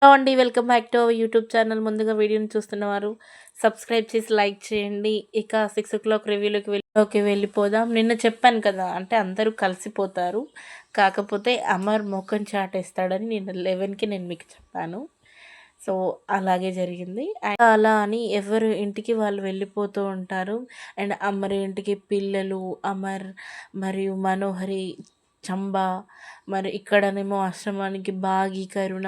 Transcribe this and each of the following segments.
Hello అండి. Welcome back to our YouTube channel. ముందుగా వీడియోని చూస్తున్నవారు సబ్స్క్రైబ్ చేసి లైక్ చేయండి. ఇక 6:00 రివ్యూలోకి వెళ్ళిపోదాం. నిన్న చెప్పాను కదా! అంటే అందరూ కలిసిపోతారు. కాకపోతే అమర్ మొఖం చాటేస్తాడని నిన్న 11కి నేను మీకు చెప్పాను. సో, అలాగే జరిగింది. అలా అని ఎవరు ఇంటికి వాళ్ళు వెళ్ళిపోతూ ఉంటారు. అండ్ అమర్ ఇంటికి పిల్లలు, అమర్ మరియు మనోహరి, చంబా, మరి ఇక్కడనేమో ఆశ్రమానికి బాగి, కరుణ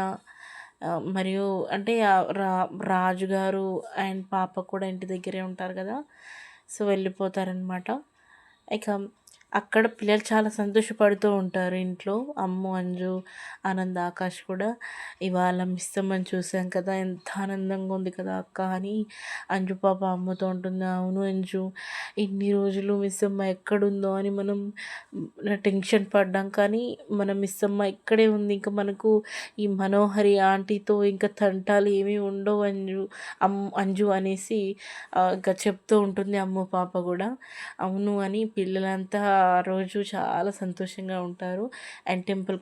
మరియు అంటే రాజుగారు అండ్ పాప కూడా ఇంటి దగ్గరే ఉంటారు కదా! సో, వెళ్ళిపోతారనమాట. ఇక అక్కడ పిల్లలు చాలా సంతోషపడుతూ ఉంటారు ఇంట్లో. అమ్ము, అంజు, ఆనంద్, ఆకాష్ కూడా ఇవాళ మిస్ అమ్మని చూసాం కదా! ఎంత ఆనందంగా ఉంది కదా అక్క అని అంజు పాప అమ్ముతూ ఉంటుంది. అవును అంజు, ఇన్ని రోజులు మిస్ అమ్మ ఎక్కడుందో అని మనం టెన్షన్ పడ్డాం. కానీ మన మిస్ అమ్మ ఇక్కడే ఉంది. ఇంకా మనకు ఈ మనోహరి ఆంటీతో ఇంకా తంటాలు ఏమీ ఉండవు అంజు అనేసి ఇంకా చెప్తూ ఉంటుంది అమ్ము పాప కూడా. అవును అని పిల్లలంతా ఆ రోజు చాలా సంతోషంగా ఉంటారు. అండ్ టెంపుల్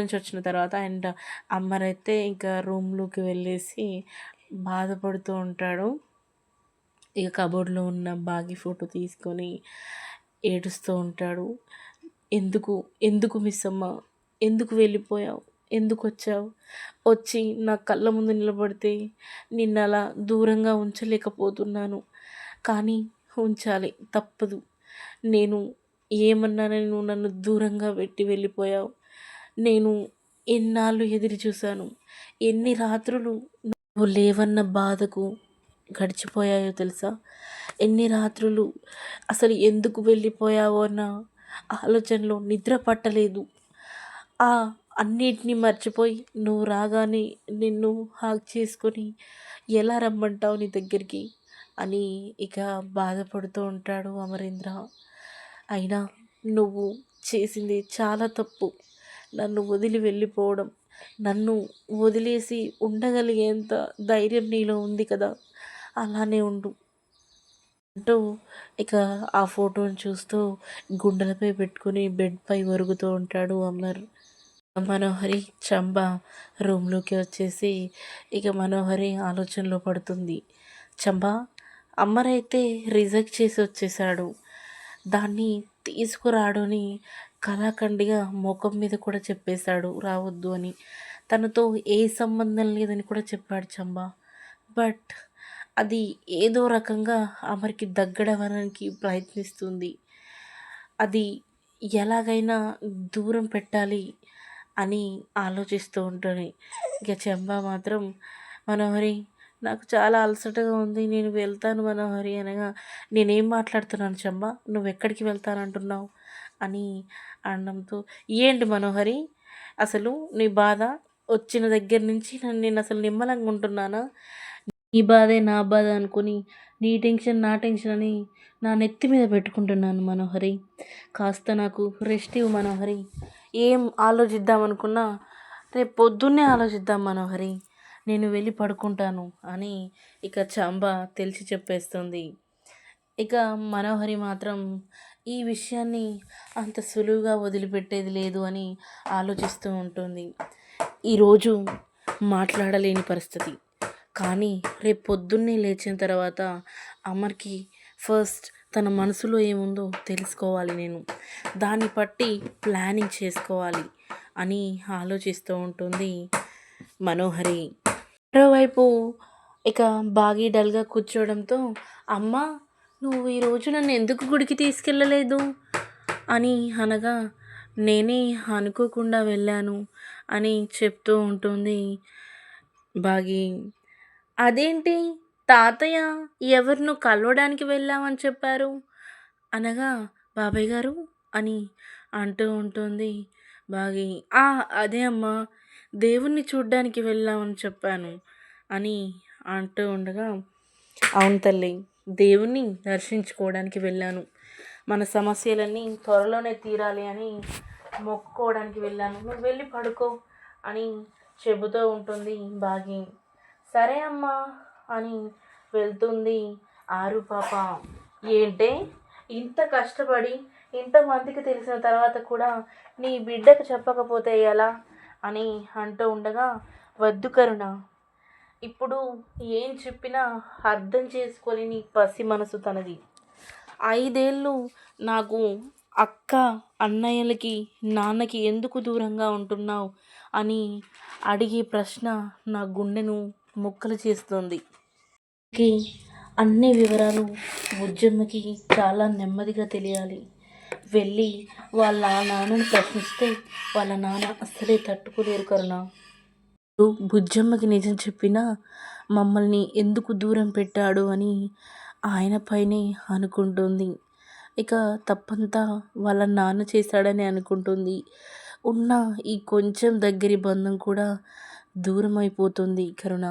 నుంచి వచ్చిన తర్వాత అండ్ అమ్మరైతే ఇంకా రూమ్లోకి వెళ్ళేసి బాధపడుతూ ఉంటాడు. ఇక కబోర్డ్లో ఉన్న బాగి ఫోటో తీసుకొని ఏడుస్తూ ఉంటాడు. ఎందుకు ఎందుకు మిస్ అమ్మ, ఎందుకు వెళ్ళిపోయావు, ఎందుకు వచ్చావు, వచ్చి నా కళ్ళ ముందు నిలబడితే నిన్ను అలా దూరంగా ఉంచలేకపోతున్నాను. కానీ ఉంచాలి, తప్పదు. నేను ఏమన్నానని నువ్వు నన్ను దూరంగా పెట్టి వెళ్ళిపోయావు. నేను ఎన్నాళ్ళు ఎదురు చూశాను, ఎన్ని రాత్రులు నువ్వు లేవన్న బాధకు గడిచిపోయాయో తెలుసా? ఎన్ని రాత్రులు అసలు ఎందుకు వెళ్ళిపోయావో అన్న ఆలోచనలో నిద్ర పట్టలేదు. ఆ అన్నిటినీ మర్చిపోయి నువ్వు రాగానే నిన్ను హాగ్ చేసుకొని ఎలా రమ్మంటావు నీ దగ్గరికి అని ఇక బాధపడుతూ ఉంటాడు అమరేంద్ర. అయినా నువ్వు చేసింది చాలా తప్పు. నన్ను వదిలి వెళ్ళిపోవడం, నన్ను వదిలేసి ఉండగలిగేంత ధైర్యం నీలో ఉంది కదా, అలానే ఉండు అంటూ ఇక ఆ ఫోటోని చూస్తూ గుండెలపై పెట్టుకుని బెడ్పై ఒరుగుతూ ఉంటాడు అమర్. మనోహరి, చంబ రూమ్లోకి వచ్చేసి ఇక మనోహరి ఆలోచనలో పడుతుంది. చంబ, అమరైతే రిజెక్ట్ చేసి వచ్చేసాడు. దాన్ని తీసుకురాడని కళాఖండిగా ముఖం మీద కూడా చెప్పేశాడు రావద్దు అని. తనతో ఏ సంబంధం లేదని కూడా చెప్పాడు చంబ. బట్ అది ఏదో రకంగా అమర్కి దగ్గడవడానికి ప్రయత్నిస్తుంది. అది ఎలాగైనా దూరం పెట్టాలి అని ఆలోచిస్తూ ఉంటుంది. ఇక చెంబ మాత్రం మనోహరి, నాకు చాలా అలసటగా ఉంది, నేను వెళ్తాను మనోహరి అనగా, నేనేం మాట్లాడుతున్నాను చెంబ, నువ్వు ఎక్కడికి వెళ్తానంటున్నావు అని అనడంతో, ఏంటి మనోహరి అసలు నీ బాధ, వచ్చిన దగ్గర నుంచి నేను అసలు నిమ్మలంగా ఉంటున్నానా? నీ బాధే నా బాధ అనుకుని నీ టెన్షన్ నా టెన్షన్ అని నా నెత్తి మీద పెట్టుకుంటున్నాను మనోహరి. కాస్త నాకు రెస్ట్ ఇవ్వు మనోహరి. ఏం ఆలోచిద్దాం అనుకున్నా రేపు పొద్దున్నే ఆలోచిద్దాం మనోహరి, నేను వెళ్ళి పడుకుంటాను అని ఇక చంబ తెలిసి చెప్పేస్తుంది. ఇక మనోహరి మాత్రం ఈ విషయాన్ని అంత సులువుగా వదిలిపెట్టేది లేదు అని ఆలోచిస్తూ ఉంటుంది. ఈరోజు మాట్లాడలేని పరిస్థితి, కానీ రేపు పొద్దున్నే లేచిన తర్వాత అమర్కి ఫస్ట్ తన మనసులో ఏముందో తెలుసుకోవాలి, నేను దాన్ని బట్టి ప్లానింగ్ చేసుకోవాలి అని ఆలోచిస్తూ ఉంటుంది మనోహరి. మరోవైపు ఇక బాగా డల్గా కూర్చోవడంతో, అమ్మ నువ్వు ఈరోజు నన్ను ఎందుకు గుడికి తీసుకెళ్ళలేదు అని అనగా, నేనే అనుకోకుండా వెళ్ళాను అని చెప్తూ ఉంటుంది బాగి. అదేంటి తాతయ్య ఎవరినో కలవడానికి వెళ్ళామని చెప్పారు అనగా, బాబాయ్ గారు అని అంటూ ఉంటుంది బాగి. అదే అమ్మా, దేవుణ్ణి చూడ్డానికి వెళ్ళామని చెప్పాను అని అంటూ ఉండగా, అవును తల్లి, దేవుణ్ణి దర్శించుకోవడానికి వెళ్ళాను, మన సమస్యలన్నీ త్వరలోనే తీరాలి అని మొక్కుకోవడానికి వెళ్ళాను, నువ్వు వెళ్ళి పడుకో అని చెబుతూ ఉంటుంది బాగి. సరే అమ్మా అని వెళ్తుంది ఆరు పాప. ఏంటే ఇంత కష్టపడి ఇంతమందికి తెలిసిన తర్వాత కూడా నీ బిడ్డకు చెప్పకపోతే ఎలా అని అంటూ ఉండగా, వద్దు కరుణ, ఇప్పుడు ఏం చెప్పినా అర్థం చేసుకోలేని పసి మనసు తనది. 5 ఏళ్ళు నాకు అక్క, అన్నయ్యలకి, నాన్నకి ఎందుకు దూరంగా ఉంటున్నావు అని అడిగే ప్రశ్న నా గుండెను ముక్కలు చేస్తుంది. కి అన్ని వివరాలు బుజ్జమ్మకి చాలా నెమ్మదిగా తెలియాలి. వెళ్ళి వాళ్ళ నాన్నని ప్రశ్నిస్తే వాళ్ళ నాన్న అస్సలే తట్టుకోలేరు కరుణ. బుజ్జమ్మకి నిజం చెప్పినా మమ్మల్ని ఎందుకు దూరం పెట్టాడు అని ఆయన పైనే అనుకుంటుంది. ఇక తప్పంతా వాళ్ళ నాన్న చేశాడని అనుకుంటుంది. ఉన్న ఈ కొంచెం దగ్గరి బంధం కూడా దూరం అయిపోతుంది కరుణ.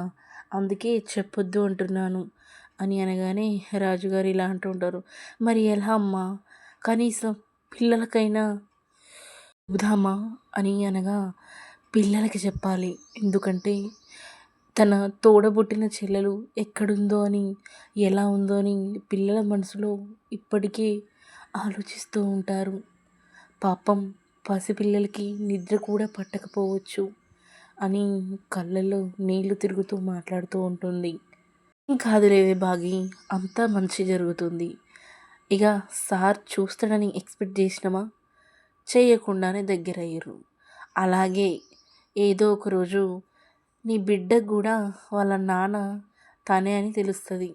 అందుకే చెప్పొద్దు అంటున్నాను అని అనగానే రాజుగారు ఇలా అంటూ ఉంటారు. మరి ఎలా అమ్మా, కనీసం పిల్లలకైనా చెబుదామా అని అనగా, పిల్లలకి చెప్పాలి. ఎందుకంటే తన తోడబుట్టిన చెల్లెలు ఎక్కడుందో అని, ఎలా ఉందో అని పిల్లల మనసులో ఇప్పటికే ఆలోచిస్తూ ఉంటారు. పాపం పసిపిల్లలకి నిద్ర కూడా పట్టకపోవచ్చు అని కళ్ళల్లో నీళ్లు తిరుగుతూ మాట్లాడుతూ ఉంటుంది. ఏం కాదులేవే బాగి, అంతా మంచి జరుగుతుంది. ఇక సార్ చూస్తాడని ఎక్స్పెక్ట్ చేసినామా, చేయకుండానే దగ్గరయ్యారు. అలాగే ఏదో ఒకరోజు నీ బిడ్డకు కూడా వాళ్ళ నాన్న తనే అని తెలుస్తుంది.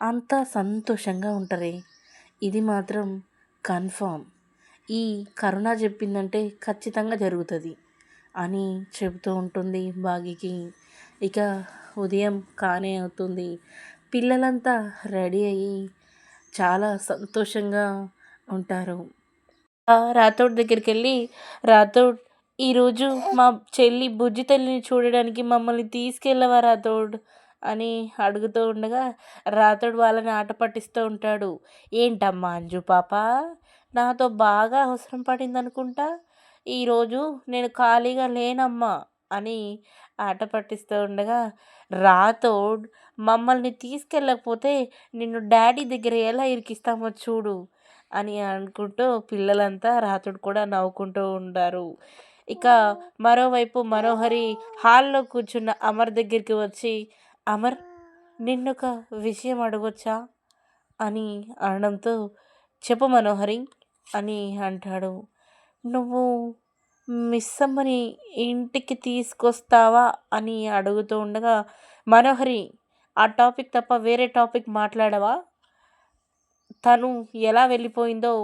అంతా సంతోషంగా ఉంటారే, ఇది మాత్రం కన్ఫామ్. ఈ కరుణ చెప్పిందంటే ఖచ్చితంగా జరుగుతుంది అని చెబుతూ ఉంటుంది బాగికి. ఇక ఉదయం కానే అవుతుంది. పిల్లలంతా రెడీ అయ్యి చాలా సంతోషంగా ఉంటారు. రాథోడ్ దగ్గరికి వెళ్ళి, రాథోడ్, ఈరోజు మా చెల్లి బుజ్జి తల్లిని చూడడానికి మమ్మల్ని తీసుకెళ్ళవా రాథోడ్ అని అడుగుతూ ఉండగా, రాథోడ్ వాళ్ళని ఆట పట్టిస్తూ ఉంటాడు. ఏంటమ్మా అంజు పాప, నాతో బాగా అవసరం పడింది అనుకుంటా, ఈరోజు నేను ఖాళీగా లేనమ్మా అని ఆట పట్టిస్తూ ఉండగా, రాథోడ్, మమ్మల్ని తీసుకెళ్ళకపోతే నిన్ను డాడీ దగ్గర ఎలా ఇరికిస్తామో చూడు అని అనుకుంటూ పిల్లలంతా రాథోడ్ కూడా నవ్వుకుంటూ ఉంటారు. ఇక మరోవైపు మనోహరి హాల్లో కూర్చున్న అమర్ దగ్గరికి వచ్చి, అమర్, నిన్నొక విషయం అడగొచ్చా అని అనడంతో, చెప్పు మనోహరి అని అంటాడు. నువ్వు మిస్సమ్మని ఇంటికి తీసుకొస్తావా అని అడుగుతూ ఉండగా, మనోహరి, ఆ టాపిక్ తప్ప వేరే టాపిక్ మాట్లాడవా, తను ఎలా వెళ్ళిపోయిందో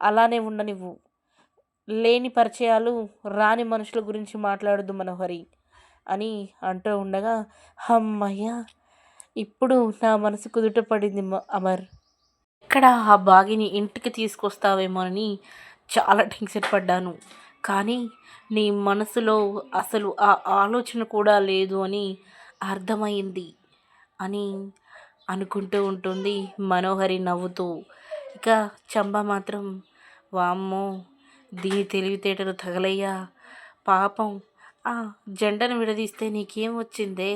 అలానే ఉండనివ్వు, లేని పరిచయాలు, రాని మనుషుల గురించి మాట్లాడొద్దు మనోహరి అని అంటూ ఉండగా, అమ్మయ్య, ఇప్పుడు నా మనసు కుదుట పడింది అమర్. ఇక్కడ ఆ బాగిని ఇంటికి తీసుకొస్తావేమోనని చాలా టెన్షన్ పడ్డాను, కానీ నీ మనసులో అసలు ఆ ఆలోచన కూడా లేదు అని అర్థమైంది అని అనుకుంటూ ఉంటుంది మనోహరి నవ్వుతూ. ఇక చంబ మాత్రం, వామ్మో, దీని తెలివితేటలు తగలయ్యా, పాపం ఆ జంటను విడదీస్తే నీకేం వచ్చిందే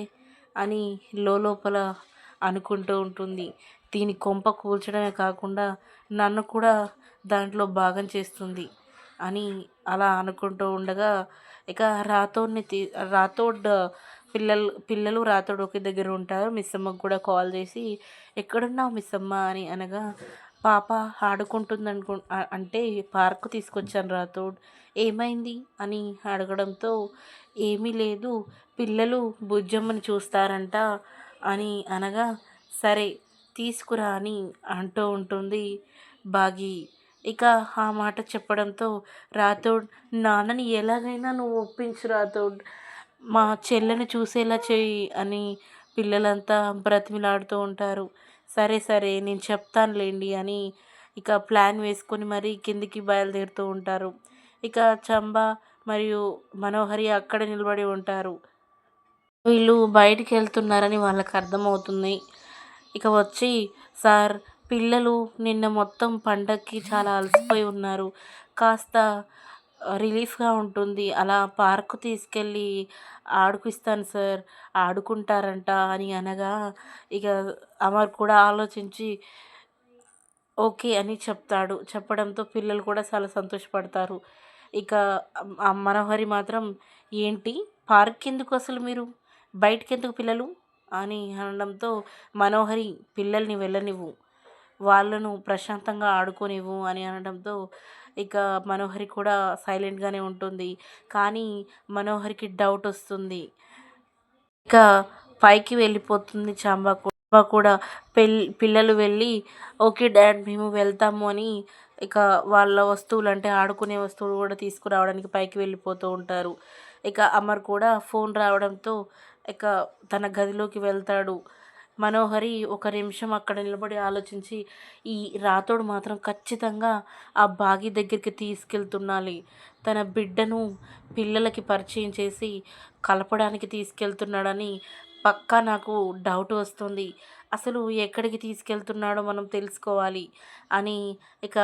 అని లోపల అనుకుంటూ ఉంటుంది. దీని కొంప కూల్చడమే కాకుండా నన్ను కూడా దాంట్లో భాగం చేస్తుంది అని అలా అనుకుంటూ ఉండగా, ఇక రాథోడ్ పిల్లలు రాథోడ్ ఒకే దగ్గర ఉంటారు. మిస్సమ్మకు కూడా కాల్ చేసి, ఎక్కడున్నావు మిస్సమ్మ అని అనగా, పాప ఆడుకుంటుంది అంటే పార్కు తీసుకొచ్చాను రాథోడ్, ఏమైంది అని అడగడంతో, ఏమీ లేదు, పిల్లలు బుజ్జమ్మని చూస్తారంట అని అనగా, సరే తీసుకురా అని అంటూ ఉంటుంది బాగి. ఇక ఆ మాట చెప్పడంతో రాథోడ్, నాన్నని ఎలాగైనా నువ్వు ఒప్పించు రాథోడ్, మా చెల్లెని చూసేలా చెయ్యి అని పిల్లలంతా బ్రతిమిలాడుతూ ఉంటారు. సరే సరే నేను చెప్తానులేండి అని ఇక ప్లాన్ వేసుకొని మరీ కిందికి బయలుదేరుతూ ఉంటారు. ఇక చంబ మరియు మనోహరి అక్కడ నిలబడి ఉంటారు. వీళ్ళు బయటికి వెళ్తున్నారని వాళ్ళకి అర్థమవుతుంది. ఇక వచ్చి, సార్, పిల్లలు నిన్న మొత్తం పండగకి చాలా అలసిపోయి ఉన్నారు, కాస్త రిలీఫ్గా ఉంటుంది, అలా పార్కు తీసుకెళ్ళి ఆడిపిస్తాను సార్, ఆడుకుంటారంట అని అనగా, ఇక అమర్ కూడా ఆలోచించి ఓకే అని చెప్తాడు. చెప్పడంతో పిల్లలు కూడా చాలా సంతోషపడతారు. ఇక మనోహరి మాత్రం, ఏంటి పార్క్ ఎందుకు అసలు మీరు బయటికెందుకు పిల్లలు అని అనడంతో మనోహరి పిల్లల్ని వెళ్ళనివ్వు, వాళ్ళను ప్రశాంతంగా ఆడుకోనివ్వు అని అనడంతో ఇక మనోహరి కూడా సైలెంట్గానే ఉంటుంది. కానీ మనోహరికి డౌట్ వస్తుంది. ఇక పైకి వెళ్ళిపోతుంది చాంబా కూడా పిల్లలు వెళ్ళి ఓకే డాడ్ మేము వెళ్తాము అని ఇక వాళ్ళ వస్తువులు అంటే ఆడుకునే వస్తువులు కూడా తీసుకురావడానికి పైకి వెళ్ళిపోతూ ఉంటారు. ఇక అమర్ కూడా ఫోన్ రావడంతో ఇక తన గదిలోకి వెళ్తాడు. మనోహరి ఒక నిమిషం అక్కడ నిలబడి ఆలోచించి ఈ రాతోడు మాత్రం ఖచ్చితంగా ఆ బాగి దగ్గరికి తీసుకెళ్తున్నాలి, తన బిడ్డను పిల్లలకి పరిచయం చేసి కలపడానికి తీసుకెళ్తున్నాడని పక్కా నాకు డౌట్ వస్తుంది. అసలు ఎక్కడికి తీసుకెళ్తున్నాడో మనం తెలుసుకోవాలి అని ఇక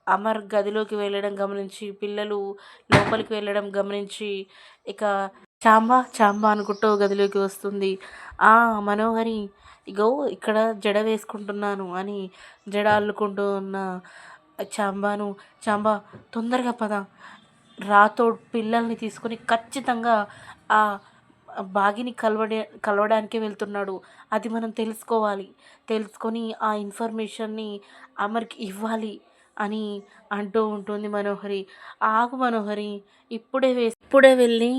అమర్ గదిలోకి వెళ్ళడం గమనించి పిల్లలు లోపలికి వెళ్ళడం గమనించి ఇక చాంబా చాంబా అనుకుంటూ గదిలోకి వస్తుంది. ఆ మనోహరి ఇగో ఇక్కడ జడ వేసుకుంటున్నాను అని జడ అల్లుకుంటూ ఉన్న చాంబాను, చాంబా తొందరగా పద, రాతోడు పిల్లల్ని తీసుకొని ఖచ్చితంగా ఆ బాగిని కలవడానికి వెళ్తున్నాడు, అది మనం తెలుసుకోవాలి, తెలుసుకొని ఆ ఇన్ఫర్మేషన్ని అమర్కి ఇవ్వాలి అని అంటూ ఉంటుంది మనోహరి. ఆగు మనోహరి, ఇప్పుడే వెళ్ళి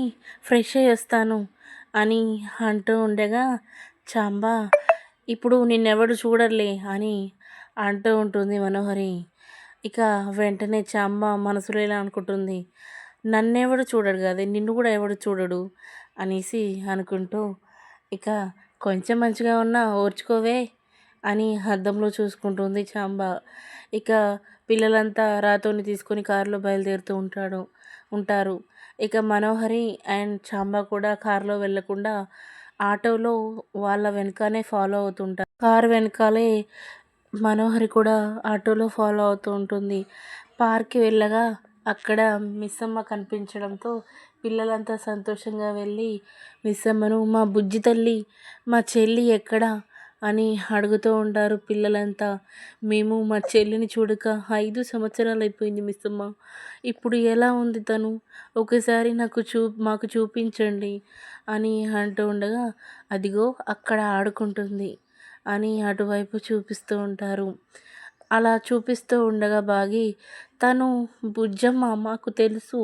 ఫ్రెష్ అయ్యి వస్తాను అని అంటూ ఉండగా చాంబా ఇప్పుడు నిన్నెవడు చూడర్లే అని అంటూ ఉంటుంది మనోహరి. ఇక వెంటనే చాంబా మనసులో ఇలా అనుకుంటుంది, నన్నెవడు చూడడు కదా, నిన్ను కూడా ఎవడు చూడడు అనేసి అనుకుంటూ ఇక కొంచెం మంచిగా ఉన్నా ఓర్చుకోవే అని అద్దంలో చూసుకుంటుంది చాంబా. ఇక పిల్లలంతా రాతోని తీసుకొని కారులో బయలుదేరుతూ ఉంటారు. ఇక మనోహరి అండ్ చాంబా కూడా కారులో వెళ్ళకుండా ఆటోలో వాళ్ళ వెనకానే ఫాలో అవుతుంటారు. కారు వెనకాలే మనోహరి కూడా ఆటోలో ఫాలో అవుతూ ఉంటుంది. పార్క్కి వెళ్ళగా అక్కడ మిస్సమ్మ కనిపించడంతో పిల్లలంతా సంతోషంగా వెళ్ళి మిస్సమ్మను మా బుజ్జి తల్లి, మా చెల్లి ఎక్కడా అని అడుగుతూ ఉంటారు పిల్లలంతా. మేము మా చెల్లిని చూడక 5 సంవత్సరాలు అయిపోయింది మిస్సమ్మ, ఇప్పుడు ఎలా ఉంది తను, ఒకసారి మాకు చూపించండి అని అంటూ ఉండగా అదిగో అక్కడ ఆడుకుంటుంది అని అటువైపు చూపిస్తూ ఉంటారు. అలా చూపిస్తూ ఉండగా బాగి తను బుజ్జమ్మ మాకు తెలుసు,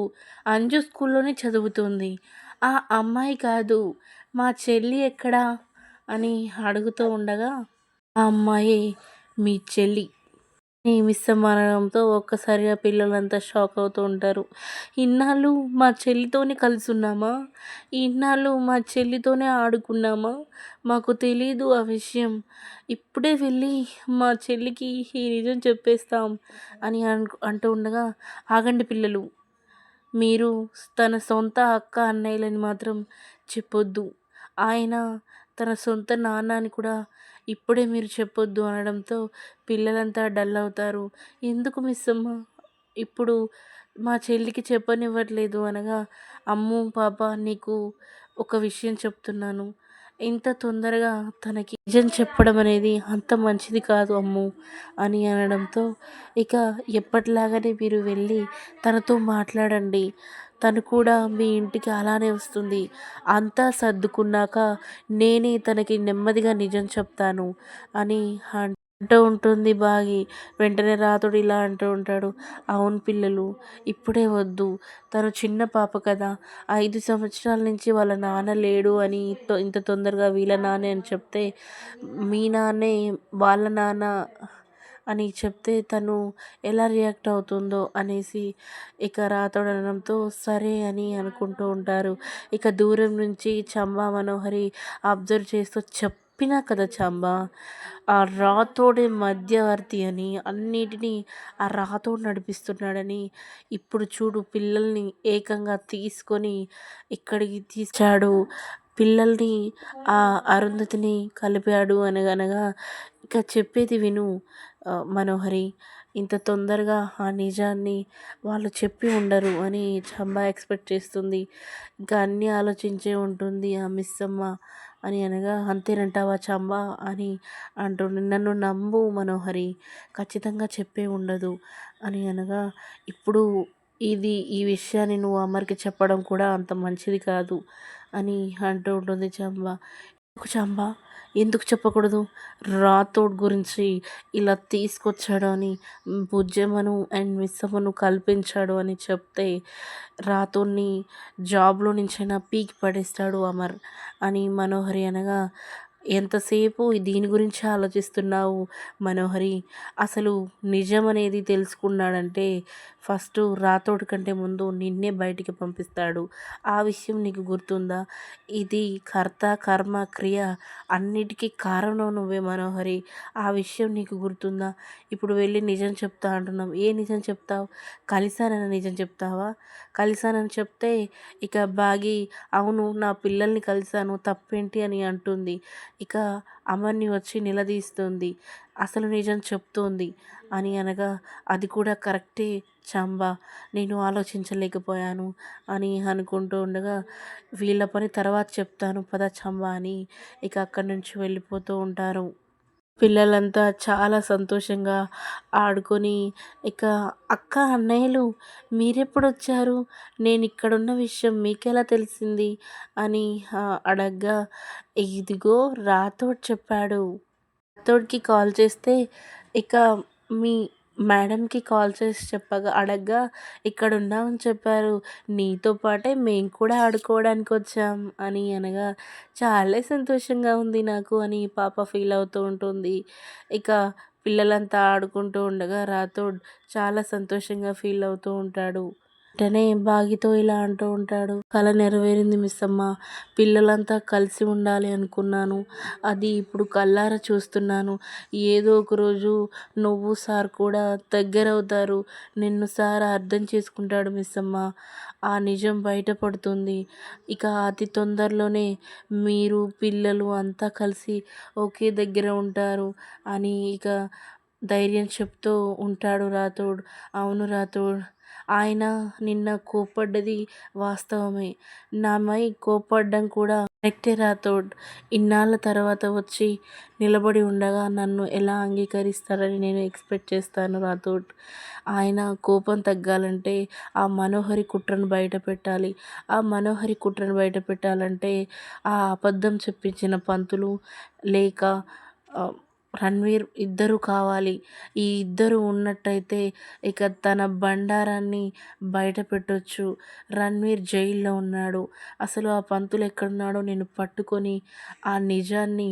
అంజు స్కూల్లోనే చదువుతుంది, ఆ అమ్మాయి కాదు, మా చెల్లి ఎక్కడా అని అడుగుతూ ఉండగా ఆ అమ్మాయి మీ చెల్లి అని మిస్సమ్మ అనడంతో ఒక్కసారిగా పిల్లలంతా షాక్ అవుతూ ఉంటారు. ఇన్నాళ్ళు మా చెల్లితోనే కలిసి ఉన్నామా, ఇన్నాళ్ళు మా చెల్లితోనే ఆడుకున్నామా, మాకు తెలీదు ఆ విషయం, ఇప్పుడే వెళ్ళి మా చెల్లికి ఈ నిజం చెప్పేస్తాం అని అంటూ ఉండగా ఆగండి పిల్లలు, మీరు తన సొంత అక్క అన్నయ్యలని మాత్రం చెప్పొద్దు, ఆయన తన సొంత నాన్న అని కూడా ఇప్పుడే మీరు చెప్పొద్దు అనడంతో పిల్లలంతా డల్ అవుతారు. ఎందుకు మిస్సమ్మ ఇప్పుడు మా చెల్లికి చెప్పనివ్వట్లేదు అనగా అమ్ము పాప నీకు ఒక విషయం చెప్తున్నాను, ఇంత తొందరగా తనకి నిజం చెప్పడం అనేది అంత మంచిది కాదు అమ్ము అని అనడంతో ఇక ఎప్పటిలాగానే మీరు వెళ్ళి తనతో మాట్లాడండి, తను కూడా మీ ఇంటికి అలానే వస్తుంది, అంతా సర్దుకున్నాక నేనే తనకి నెమ్మదిగా నిజం చెప్తాను అని అంటూ ఉంటుంది బాగి. వెంటనే రాతుడు ఇలా అంటూ ఉంటాడు, అవును పిల్లలు ఇప్పుడే వద్దు, తను చిన్న పాప కదా, 5 సంవత్సరాల నుంచి వాళ్ళ నాన్న లేడు అని ఇంత తొందరగా వీళ్ళ నాన్నే అని చెప్తే, మీ నాన్నే వాళ్ళ నాన్న అని చెప్తే తను ఎలా రియాక్ట్ అవుతుందో అనేసి ఇక రాతోడు అనడంతో సరే అని అనుకుంటూ ఉంటారు. ఇక దూరం నుంచి చంబా మనోహరి అబ్జర్వ్ చేస్తూ చెప్పినా కదా చంబా, ఆ రాతోడే మధ్యవర్తి అని, అన్నిటినీ ఆ రాతోడు నడిపిస్తున్నాడని, ఇప్పుడు చూడు పిల్లల్ని ఏకంగా తీసుకొని ఇక్కడికి తీసుకొచ్చాడు, పిల్లల్ని ఆ అరుంధతిని కలిపాడు అనగనగా ఇక చెప్పేది విను మనోహరి, ఇంత తొందరగా ఆ నిజాన్ని వాళ్ళు చెప్పి ఉండరు అని చంబా ఎక్స్పెక్ట్ చేస్తుంది. ఇంకా అన్నీ ఆలోచించే ఉంటుంది ఆ మిస్సమ్మ అని అనగా అంతేనంటావా చంబా అని అంటుండే, నన్ను నమ్ము మనోహరి, ఖచ్చితంగా చెప్పే ఉండదు అని అనగా ఇప్పుడు ఈ విషయాన్ని నువ్వు అమర్‌కి చెప్పడం కూడా అంత మంచిది కాదు అని అంటూ ఉంటుంది చంబ. చంబ ఎందుకు చెప్పకూడదు? రాథోడ్ గురించి ఇలా తీసుకొచ్చాడు అని, బుజ్జమ్మను అండ్ మిస్సమ్మను కల్పించాడు అని చెప్తే రాథోడ్‌ని జాబ్‌లో నుంచైనా పీకి పడేస్తాడు అమర్ అని మనోహరి అనగా, ఎంతసేపు దీని గురించే ఆలోచిస్తున్నావు మనోహరి? అసలు నిజం అనేది తెలుసుకున్నాడంటే ఫస్టు రాథోడ్ కంటే ముందు నిన్నే బయటికి పంపిస్తాడు. ఆ విషయం నీకు గుర్తుందా? ఇది కర్త, కర్మ, క్రియ అన్నిటికీ కారణం నువ్వే మనోహరి. ఆ విషయం నీకు గుర్తుందా? ఇప్పుడు వెళ్ళి నిజం చెప్తా అంటున్నావు. ఏ నిజం చెప్తావు? కలిసానని నిజం చెప్తావా? కలిసానని చెప్తే ఇక బాగి అవును నా పిల్లల్ని కలిసాను తప్పేంటి అని అంటుంది. ఇక అమర్‌ని వచ్చి నిలదీస్తుంది. అసలు నిజం చెప్తోంది అని అనగా, అది కూడా కరెక్టే చంబ. నేను ఆలోచించలేకపోయాను అని అనుకుంటూ ఉండగా, వీళ్ళ పని తర్వాత చెప్తాను పద చంబ అని ఇక అక్కడి నుంచి వెళ్ళిపోతూ ఉంటారు. పిల్లలంతా చాలా సంతోషంగా ఆడుకొని ఇక అక్క, అన్నయ్యలు మీరెప్పుడొచ్చారు? నేనిక్కడున్న విషయం మీకెలా తెలిసింది? అని అడగ్గా, ఇదిగో రాథోడ్ చెప్పాడు. రాథోడ్‌కి కాల్ చేస్తే ఇక మీ మేడంకి కాల్ చేసి అడగ్గా ఇక్కడున్నామని చెప్పారు. నీతో పాటే మేము కూడా ఆడుకోవడానికొచ్చాం అని అనగా, చాలా సంతోషంగా ఉంది నాకు అని పాప ఫీల్ అవుతూ ఉంటుంది. ఇక పిల్లలంతా ఆడుకుంటూ ఉండగా రాథోడ్ చాలా సంతోషంగా ఫీల్ అవుతూ ఉంటాడు. వెంటనే బాగితో ఇలా అంటూ ఉంటాడు. కల నెరవేరింది మిస్సమ్మ. పిల్లలంతా కలిసి ఉండాలి అనుకున్నాను. అది ఇప్పుడు కళ్ళారా చూస్తున్నాను. ఏదో ఒక రోజు నువ్వు సార్ కూడా దగ్గరవుతారు. నిన్ను సార్ అర్థం చేసుకుంటాడు మిస్సమ్మ. ఆ నిజం బయటపడుతుంది. ఇక అతి తొందరలోనే మీరు, పిల్లలు అంతా కలిసి ఒకే దగ్గర ఉంటారు అని ఇక ధైర్యం చెప్తూ ఉంటాడు రాథోడ్. అవును రాథోడ్. ఆయన నిన్న కోప్పడ్డది వాస్తవమే. నాపై కోప్పడడం కూడా కరెక్టే రాథోడ్. ఇన్నాళ్ళ తర్వాత వచ్చి నిలబడి ఉండగా నన్ను ఎలా అంగీకరిస్తారని నేను ఎక్స్‌పెక్ట్ చేస్తాను రాథోడ్. ఆయన కోపం తగ్గాలంటే ఆ మనోహరి కుట్రను బయటపెట్టాలి. ఆ మనోహరి కుట్రను బయటపెట్టాలంటే ఆ అబద్ధం చెప్పించిన పంతులు లేక ఆహ్, రణ్వీర్ ఇద్దరు కావాలి. ఈ ఇద్దరు ఉన్నట్టయితే ఇక తన బండారాన్ని బయట పెట్టొచ్చు. రణ్వీర్ జైల్లో ఉన్నాడు. అసలు ఆ పంతులు ఎక్కడున్నాడో నేను పట్టుకొని ఆ నిజాన్ని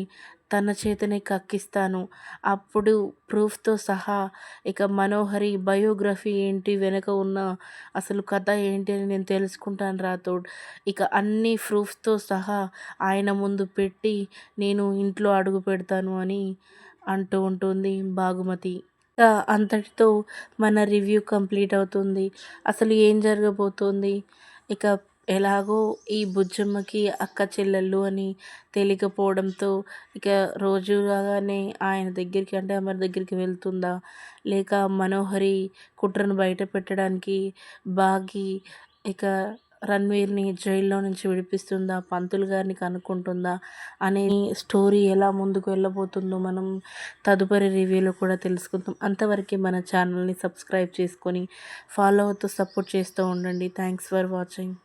తన చేతనే కక్కిస్తాను. అప్పుడు ప్రూఫ్‌తో సహా ఇక మనోహరి బయోగ్రఫీ ఏంటి, వెనక ఉన్న అసలు కథ ఏంటి అని నేను తెలుసుకుంటాను రాథోడ్. ఇక అన్ని ప్రూఫ్స్‌తో సహా ఆయన ముందు పెట్టి నేను ఇంట్లో అడుగు పెడతాను అని అంటూ ఉంటుంది భాగుమతి. ఇక అంతటితో మన రివ్యూ కంప్లీట్ అవుతుంది. అసలు ఏం జరగబోతోంది? ఇక ఎలాగో ఈ బుజ్జమ్మకి అక్క చెల్లెళ్ళు అని తెలియకపోవడంతో ఇక రోజులాగానే ఆయన దగ్గరికి అంటే అమర్ దగ్గరికి వెళ్తుందా? లేక మనోహరి కుట్రను బయట పెట్టడానికి బాగి ఇక రణ్వీర్‌ని జైల్లో నుంచి విడిపిస్తుందా? పంతులు గారిని కనుక్కుంటుందా? అనే స్టోరీ ఎలా ముందుకు వెళ్ళబోతుందో మనం తదుపరి రివ్యూలో కూడా తెలుసుకుందాం. అంతవరకే మన ఛానల్‌ని సబ్స్క్రైబ్ చేసుకొని ఫాలో అవుతూ సపోర్ట్ చేస్తూ ఉండండి. Thanks for watching.